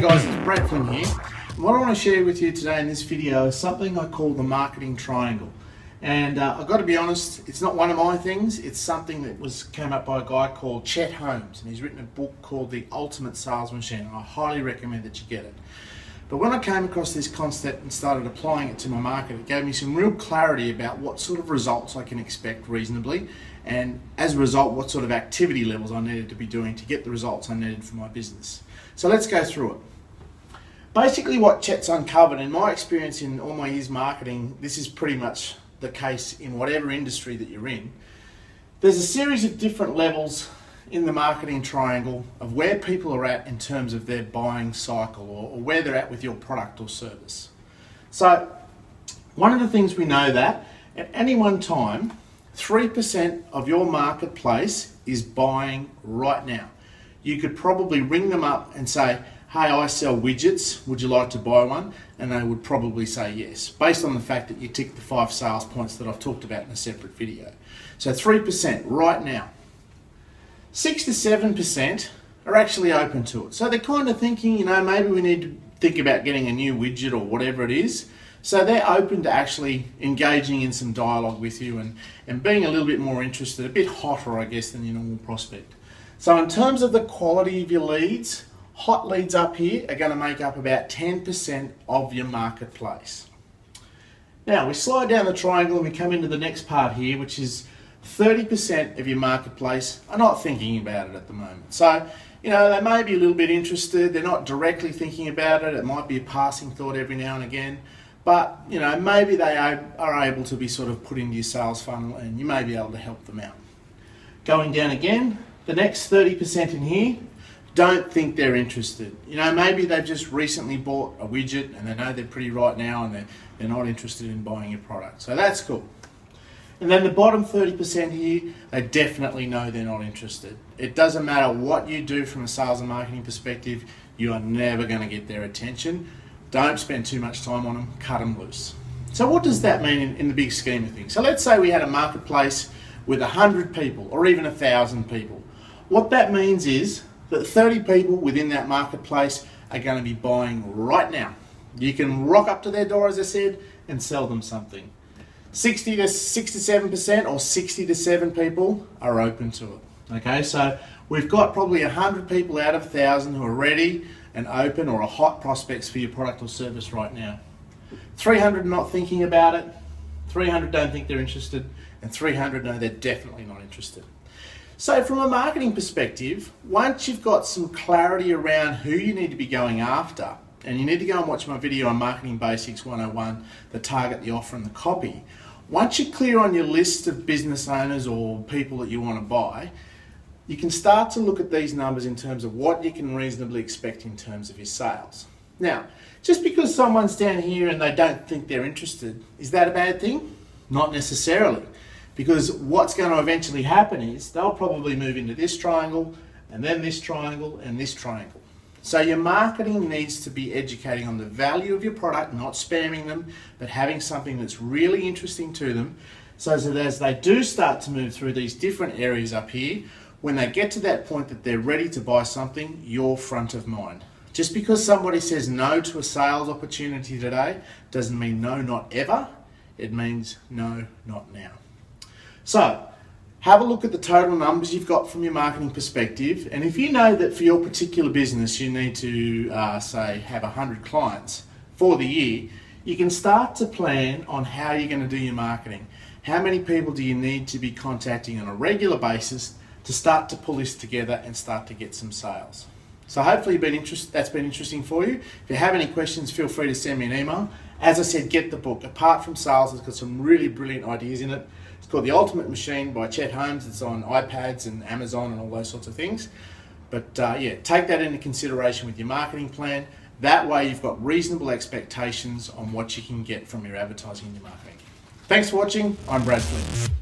guys, it's Brad Flynn here. And what I want to share with you today in this video is something I call the marketing triangle. And I've got to be honest, it's not one of my things. It's something that came up by a guy called Chet Holmes, and he's written a book called The Ultimate Sales Machine, and I highly recommend that you get it. But when I came across this concept and started applying it to my market, it gave me some real clarity about what sort of results I can expect reasonably, and as a result, what sort of activity levels I needed to be doing to get the results I needed for my business. So let's go through it. Basically what Chet's uncovered, in my experience in all my years marketing, this is pretty much the case in whatever industry that you're in. There's a series of different levels in the marketing triangle of where people are at in terms of their buying cycle or where they're at with your product or service. So one of the things we know that at any one time, 3% of your marketplace is buying right now. You could probably ring them up and say, hey, I sell widgets, would you like to buy one? And they would probably say yes, based on the fact that you tick the 5 sales points that I've talked about in a separate video. So 3% right now. 6 to 7% are actually open to it. So they're kind of thinking, you know, maybe we need to think about getting a new widget or whatever it is. So they're open to actually engaging in some dialogue with you and being a little bit more interested, a bit hotter, I guess, than your normal prospect. So in terms of the quality of your leads, hot leads up here are going to make up about 10% of your marketplace. Now we slide down the triangle and we come into the next part here, which is 30% of your marketplace are not thinking about it at the moment. So, you know, they may be a little bit interested, they're not directly thinking about it, it might be a passing thought every now and again, but, you know, maybe they are able to be sort of put into your sales funnel and you may be able to help them out. Going down again, the next 30% in here don't think they're interested. You know, maybe they've just recently bought a widget and they know they're pretty right now and they're not interested in buying your product. So that's cool. And then the bottom 30% here, they definitely know they're not interested. It doesn't matter what you do from a sales and marketing perspective, you are never going to get their attention. Don't spend too much time on them, cut them loose. So what does that mean in the big scheme of things? So let's say we had a marketplace with 100 people or even 1,000 people. What that means is that 30 people within that marketplace are going to be buying right now. You can rock up to their door, as I said, and sell them something. 6 to 7% or 60 to 7 people are open to it. Okay, so we've got probably 100 people out of 1,000 who are ready and open or are hot prospects for your product or service right now. 300 not thinking about it, 300 don't think they're interested, and 300 know they're definitely not interested. So from a marketing perspective, once you've got some clarity around who you need to be going after, and you need to go and watch my video on Marketing Basics 101, the target, the offer and the copy. Once you're clear on your list of business owners or people that you want to buy, you can start to look at these numbers in terms of what you can reasonably expect in terms of your sales. Now, just because someone's down here and they don't think they're interested, is that a bad thing? Not necessarily. Because what's going to eventually happen is they'll probably move into this triangle and then this triangle and this triangle. So your marketing needs to be educating on the value of your product, not spamming them, but having something that's really interesting to them so that as they do start to move through these different areas up here, when they get to that point that they're ready to buy something, you're front of mind. Just because somebody says no to a sales opportunity today doesn't mean no, not ever. It means no, not now. So, have a look at the total numbers you've got from your marketing perspective, and if you know that for your particular business you need to, say, have 100 clients for the year, you can start to plan on how you're going to do your marketing. How many people do you need to be contacting on a regular basis to start to pull this together and start to get some sales? So hopefully that's been interesting for you. If you have any questions, feel free to send me an email. As I said, get the book. Apart from sales, it's got some really brilliant ideas in it. It's called The Ultimate Machine by Chet Holmes. It's on iPads and Amazon and all those sorts of things. But yeah, take that into consideration with your marketing plan. That way you've got reasonable expectations on what you can get from your advertising and your marketing. Thanks for watching. I'm Brad Flynn.